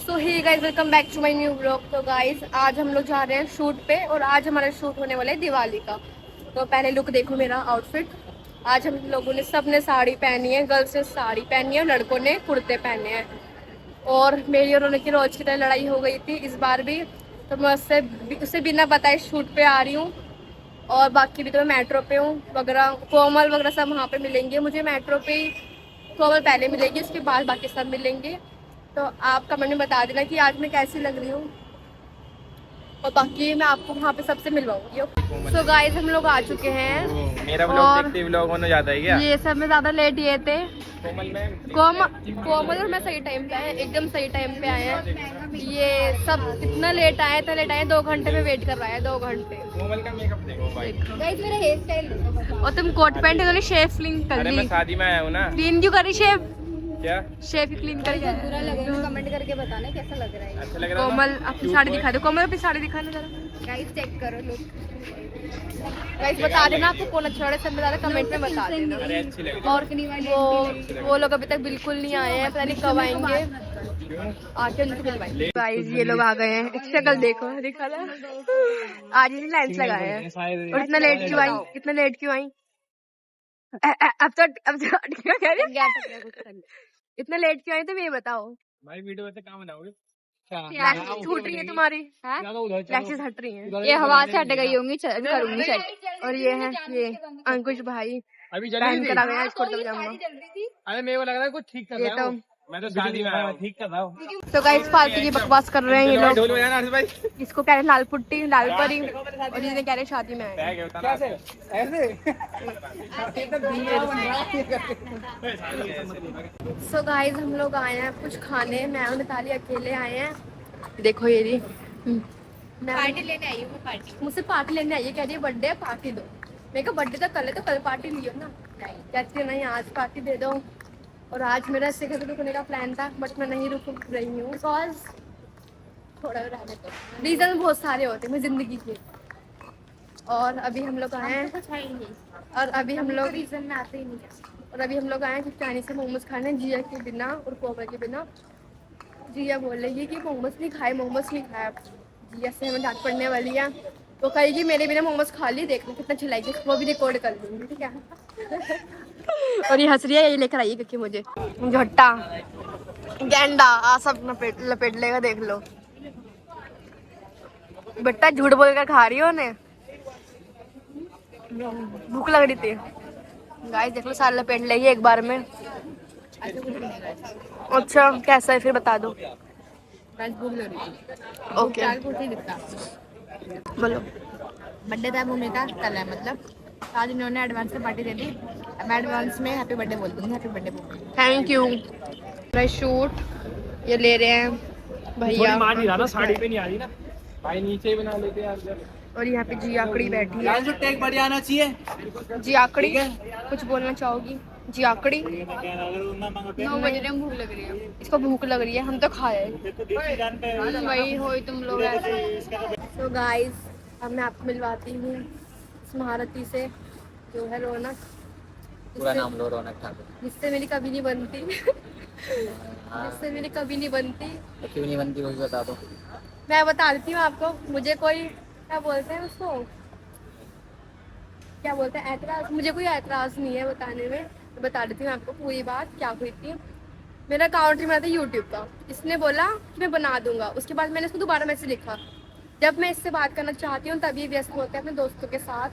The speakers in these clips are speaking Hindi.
So hey guys, welcome back to my new blog. तो गाइस आज हम लोग जा रहे हैं शूट पे और आज हमारा शूट होने वाला है दिवाली का। तो पहले लुक देखो मेरा आउटफिट। आज हम लोगों ने सब ने साड़ी पहनी है, गर्ल्स ने साड़ी पहनी है, लड़कों ने कुर्ते पहने हैं। और मेरी और उनकी रोज की तरह लड़ाई हो गई थी इस बार भी, तो मैं उससे बिना बताए शूट पे आ रही हूँ। और बाकी भी तो मैं मेट्रो पे हूँ वगैरह, कोमल वगैरह सब वहाँ पे मिलेंगे मुझे मेट्रो पे ही। कोमल पहले मिलेगी, उसके बाद बाकी सब मिलेंगे। तो आप कमेंट में बता देना कि आज मैं कैसी लग रही हूँ, और बाकी मैं आपको वहाँ पे सबसे मिलवाऊंगी। सो गाइस हम लोग आ चुके हैं। मेरा व्लॉग देखते व्लॉग होने जाता है क्या? ये सब में ज्यादा लेट ये थे। कोमल और मैं सही टाइम पे आए, एकदम सही टाइम पे आए हैं। ये सब इतना लेट आए, 2 घंटे में वेट कर रहा है, 2 घंटे। कोमल का मेकअप देखो भाई। गाइस मेरा हेयर स्टाइल, और तुम कोट पैंट वाली शेव क्लीन कर अरे ली। मैं शादी में आया हूँ ना। क्लीन क्यों करी शेव? क्या शेव क्लीन कर गया? बुरा लगे तो कमेंट करके बताना कैसा लग रहा है। अच्छा लग रहा है? कोमल अपनी साड़ी दिखा दो, कोमल अपनी साड़ी दिखाना जरा। गाइस चेक करो लुक। गाइस बता देना आपको कौन अच्छा लग रहा है, सब बता कमेंट में बता देना। अरे अच्छी लग रही और वो लोग अभी तक बिल्कुल नहीं आए हैं, पता नहीं कब आएंगे। आके उनको मिलवाएंगे। गाइस ये लोग आ गए हैं, शक्ल देखो, दिखा ना आज ही लाइन्स लगाए हैं। और इतना लेट क्यों आई, इतना लेट क्यों आई? अब तो क्या कह रही है? इतना लेट क्यों आई तुम ये बताओ। भाई वीडियो वैसे कहाँ बनाओगे? लैशेस छूट रही है तुम्हारी, लैशेस हट रही हैं। ये हवा से हट गई होंगी, करूंगी सेट। और ये है ये अंकुश भाई, अभी पहन कर आ गए हैं कुर्ता पजामा। अरे मेरे को लग रहा है कुछ ठीक कर ये रहा तो हूँ। मैं तो शादी में आया हूँ। ठीक कर रहा हूँ। तो गाइस फालतू की बकवास कर रहे हैं ये लोग। ढोल बजाना हर्ष भाई। इसको कह रहे हैं लाल पुट्टी, लाल परी, और जिन्हें कह रहे हैं शादी में आए। कैसे ऐसे? सो गाइस हम लोग आए हैं कुछ खाने, मैं और मिताली अकेले आए हैं। देखो ये रही पार्टी लेने आई हूँ। पार्टी मुझसे पार्टी लेने आई है, कह रही है बर्थडे है पार्टी दो। मेरे को बर्थडे तो कल है, तो कल पार्टी लियो ना। कहती है नहीं आज पार्टी दे दो। और आज मेरा इससे घर रुकने का प्लान था, बट मैं नहीं रुक रही हूँ बिकॉज थोड़ा रहने दो, रीजन बहुत सारे होते हैं मेरी जिंदगी के। और अभी हम लोग आए हैं, और अभी हम लोग रीजन में आते ही नहीं। और अभी हम लोग आए हैं कि चाइनीज से मोमोज खाने, जिया के बिना और कोमल के बिना। जिया बोल रही है कि मोमोज नहीं खाए, मोमोज नहीं खाए। जिया से हमें डांट पड़ने वाली है, तो कहेगी मेरे बिना मोमोज खा ली, देखना कितना चिल्लाएगी, वो भी रिकॉर्ड कर लूंगी, ठीक है। और ये हंस रही है, ये लेकर आई क्योंकि मुझे झट्टा गेंडा आ सब लपेट लेगा, देख लो बेटा, झूठ बोल कर खा रही हो ने, भूख लग रही थी। गाइस देख लो सारे लपेट लेगी एक बार में। अच्छा कैसा है फिर बता दो। भूख लग रही थी। ओके बोलो। बर्थडे था भूमि का, कल है मतलब। आज इन्होंने एडवांस में पार्टी दे दी, मैं एडवांस में हैप्पी बर्थडे बोल दूंगी। Happy birthday Bhumi. Thank you. मेरा शूट ये ले रहे हैं भैया। मान नहीं रहा ना, साड़ी पे नहीं आ रही ना भाई, नीचे ही बना लेते यार। और यहाँ पे जी आकड़ी बैठी है। जो टेक बढ़िया आना चाहिए। जी आकड़ी कुछ बोलना चाहोगी? जी आकड़ी 9 बजे में भूख लग रही है। इसको भूख लग रही है, हम तो खाए। वही हो तुम लोग ऐसे। तो गाइस अब मैं आपको मिलवाती हूँ इस महारथी से, जो है रौनक। पूरा नाम लो, रौनक ठाकुर। जिससे मेरी कभी नहीं बनती जिससे मेरी कभी नहीं बनती। तो क्यों नहीं बनती, वही बता दो। मैं बता देती हूँ आपको, मुझे कोई क्या बोलते हैं उसको, क्या बोलते हैं, ऐतराज, मुझे कोई ऐतराज नहीं है बताने में। तो बता देती हूँ आपको पूरी बात क्या हुई थी। मेरा अकाउंट बना था यूट्यूब का, इसने बोला कि मैं बना दूंगा। उसके बाद मैंने इसको दोबारा मैसेज लिखा, जब मैं इससे बात करना चाहती हूँ तभी व्यस्त होते हैं अपने दोस्तों के साथ,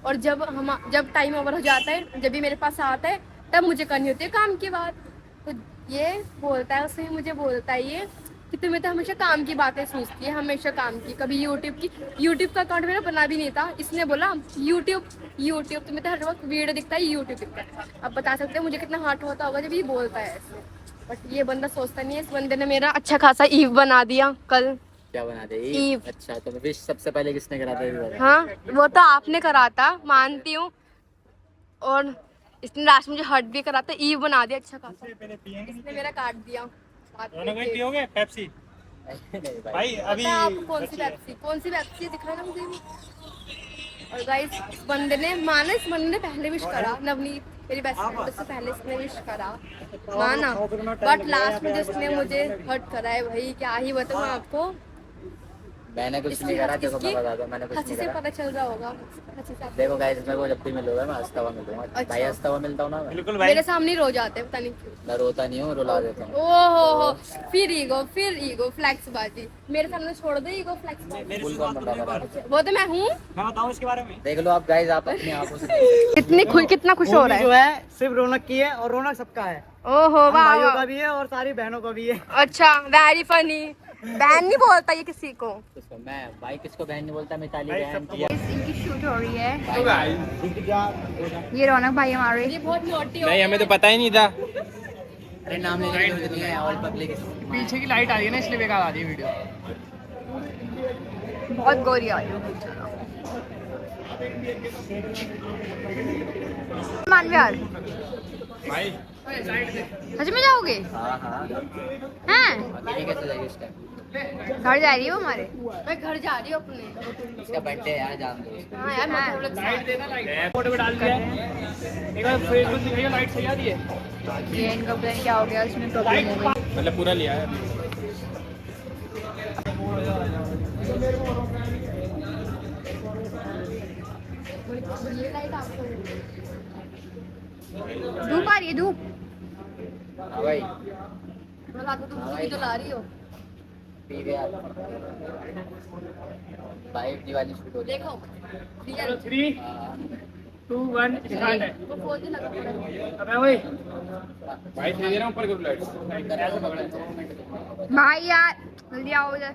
और जब टाइम ओवर हो जाता है, जब भी मेरे पास आता है, तब मुझे करनी होती है काम की बात। तो ये बोलता है, उससे मुझे बोलता है ये कि तुम्हें तो हमेशा काम की बातें सोचती है, हमेशा काम की, कभी यूट्यूब की। यूट्यूब का अकाउंट मेरा बना भी नहीं था, इसने बोला यूट्यूब तुम्हें तो हर वक्त वीडियो दिखता है, यूट्यूब दिखता है। अब बता सकते हैं मुझे कितना हर्ट होता होगा जब ये बोलता है ऐसे, बट ये बंदा सोचता नहीं है। इस बंदे ने मेरा अच्छा खासा ईव बना दिया कल। क्या बना दे? ईव। अच्छा, तो विश सबसे पहले किसने करा था? हाँ वो तो आपने करा था, मानती हूँ, और इसने लास्ट में मुझे हर्ट भी करा था, ईव बना दिया अच्छा खासा। इसने मेरा काट दिया। पियोगे पेप्सी? भाई अभी आप कौन सी पेप्सी दिखा रहा मुझे। और गाइस इस बंदे ने माना, इस बंदे ने पहले विश करा, नवनीत मेरी बेस्ट फ्रेंड उससे पहले इसने विश करा माना, बट लास्ट में जिसने मुझे हर्ट करा है भाई क्या ही बताऊँ आपको। मैंने कुछ इसकी नहीं करा, देखो इसकी मैं बताता हूँ, मैंने कुछ हंसी नहीं से करा। पता चल रहा होगा, हंसी से देखो गाइस, इसमें को जब भी मिलूंगा मैं हंसता हुआ मिलूंगा। अच्छा। भाई हंसता हुआ मिलता हूँ ना मैं। बिल्कुल मेरे सामने ही रो जाते हैं पता नहीं क्यों। मैं रोता नहीं हूँ, रुला देता हूँ। ओहो फिर ईगो फ्लेक्स बाजी मेरे सामने छोड़ दे, ईगो फ्लेक्स बाजी। फुल कौन बंदा करा? वो तो मैं हूँ। मैं बताऊं इसके बारे में। देख लो आप गाइस, आप अपने आंखों से देख सकते कितना खुश हो रहा जो है। है सिर्फ रौनक की है और रौनक सबका है। ओहो हम वाह भाइयों का वाह। भी है और सारी बहनों का भी है। अच्छा वेरी फनी। बहन नहीं बोलता ये किसी को। हो। किसको मैं भाई, किसको बहन नहीं बोलता, मिताली बहन जिया। इनकी शूट हो रही है। तो गाइस ये रौनक भाई हमारे। ये बहुत नोटी हो नहीं, हमें तो पता ही नहीं था। अरे नाम लेने की जरूरत नहीं है, ऑल पब्लिक। पीछे की लाइट आ रही है ना, इसलिए बेकार आ रही है वीडियो। बहुत गोरी आ रही है। मानविहार भाई सच में जाओगे? हाँ हाँ, हैं? अकेले कैसे जाएगी इस टाइम? घर जा रही हो हमारे? मैं घर जा रही हूँ अपने। इसका बर्थडे है यार, जान दो इसको। हाँ यार मैं हम लोग लाइट देना, लाइट फोटो पे डाल दिया है। एक बार फेसबुक दिखाइए, लाइट सही आ रही है। ये इनका प्लान क्या हो गया, उसमें प्रॉब्लम हो गई। मतलब पूरा लिया है अभी। ये लाइट आपको धूप आ रही है, धूप। हाँ भाई, मैं रात को तुम भी तो ला रही हो। पी गया भाई, दिवाली शूट हो रही है। देखो रियल। चलो 3 हाँ, 2 1 स्टार्ट है। वो फोन नहीं लगा पड़ा है। अबे ओए भाई, दे रहा हूं ऊपर की लाइट। ऐसे पकड़ा 2 मिनट। भाई यार जल्दी आओ इधर।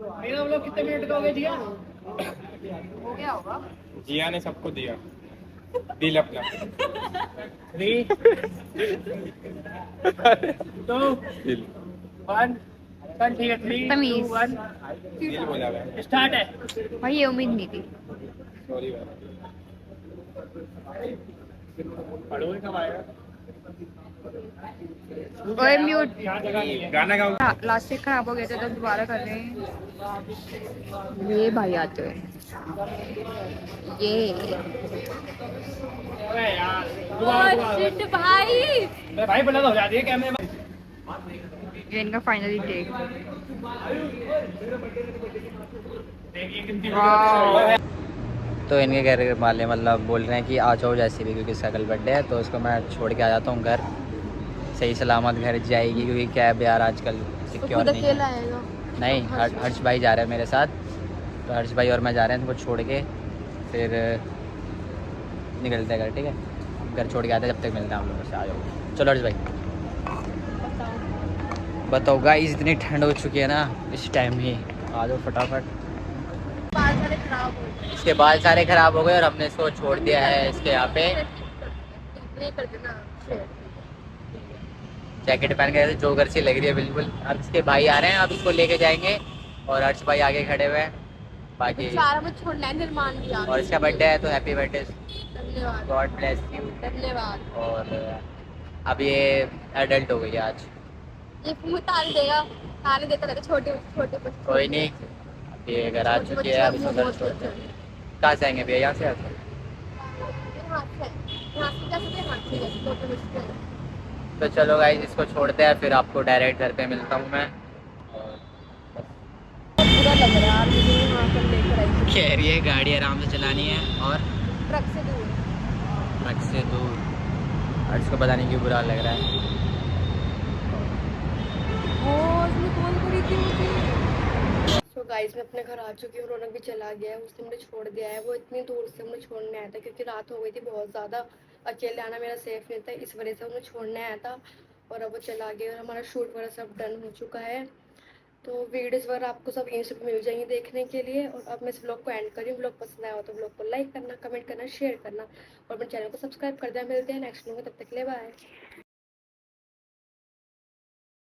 भाई हम लोग कितने मिनट का हो गए जिया? हो गया होगा। जिया ने सबको दिया दिल अपना। 3 2 दिल 1 चल ठीक है। 3 2 तमीज। 1 दिल बोला है, स्टार्ट है। भाई ये उम्मीद नहीं थी। सॉरी पढ़ो ही कब आएगा? ओए म्यूट। यहाँ जगह नहीं है। गाना गाओ। लास्ट से खराब हो गया था तो दोबारा कर रहे हैं। ये भाई आते हुए ये अबे यार ओह शिट भाई। अबे भाई बना तो हो जाती है कैमरे में। ये इनका फाइनली टेक। देखिए कितनी वाह। तो इनके घर वाले मतलब बोल रहे हैं कि आ जाओ जैसे भी, क्योंकि इसका कल बर्थडे है, तो उसको मैं छोड़ के आ जाता हूँ घर। सही सलामत घर जाएगी, क्योंकि कैब यार आजकल सिक्योर खुद नहीं है। अकेला आएगा। नहीं, हर्ष भाई जा रहे हैं मेरे साथ, तो हर्ष भाई और मैं जा रहे हैं इनको छोड़ के, फिर निकलते हैं घर। ठीक है, घर छोड़ के आते हैं, जब तक मिलते हैं हम लोगों से। आ जाओ, चलो हर्ष भाई। बताओ गाइस, इतनी ठंड हो चुकी है ना इस टाइम ही। आ जाओ फटाफट। बाल सारे खराब हो गए। इसके बाल सारे ख़राब हो गए और हमने इसको छोड़ दिया है इसके यहाँ पे। ये कर देना। जैकेट पहन के जोगर सी लग रही है बिल्कुल। अब इसके भाई आ रहे हैं, अब इसको लेके जाएंगे, और हर्ष भाई आगे खड़े हुए हैं। बाकी सारा मुझे छोड़ना है, निर्माण भी आ और इसका बर्थडे है, तो हैप्पी बर्थडे, धन्यवाद गॉड ब्लेस यू। धन्यवाद। और अब ये एडल्ट हो गई है आज। ये मुँह ताल देगा, ताने देता रहता छोटे छोटे बच्चे। कोई नहीं, अब ये घर आ चुकी है, अब इसको घर छोड़ते हैं। कहाँ से आएंगे भैया? यहाँ से आते हैं। यहाँ से जा सकते हैं, हाथ से जा सकते हैं, तो मुश्किल है। तो चलो गाइस, इसको छोड़ते हैं, फिर आपको डायरेक्ट घर पे मिलता हूँ मैं। बुरा लग रहा है यार, मुझे वहाँ पर लेकर आई कह रही है गाड़ी आराम से चलानी है और ट्रक से दूर। ट्रक से दूर। और इसको पता नहीं क्यों बुरा लग रहा है। उसने कॉल करी थी मुझे। तो गाइस मैं अपने घर आ चुकी हूँ, रौनक भी चला गया है, उसने मुझे छोड़ दिया है। वो इतनी दूर से मुझे छोड़ने आया था, क्योंकि रात हो गई थी बहुत ज़्यादा। अकेले आना मेरा सेफ नहीं था, इस वजह से उन्हें छोड़ने आया था। और अब वो चला गया और हमारा शूट वगैरह सब डन हो चुका है। तो वीडियोस वगैरह आपको सब इंस्टा पे मिल जाएंगी देखने के लिए। और अब मैं इस ब्लॉग को एंड करी। ब्लॉग पसंद आया हो तो ब्लॉग को लाइक करना, कमेंट करना, शेयर करना और मेरे चैनल को सब्सक्राइब कर देना। मिलते हैं नेक्स्ट ब्लॉग में, तब तक के लिए बाय।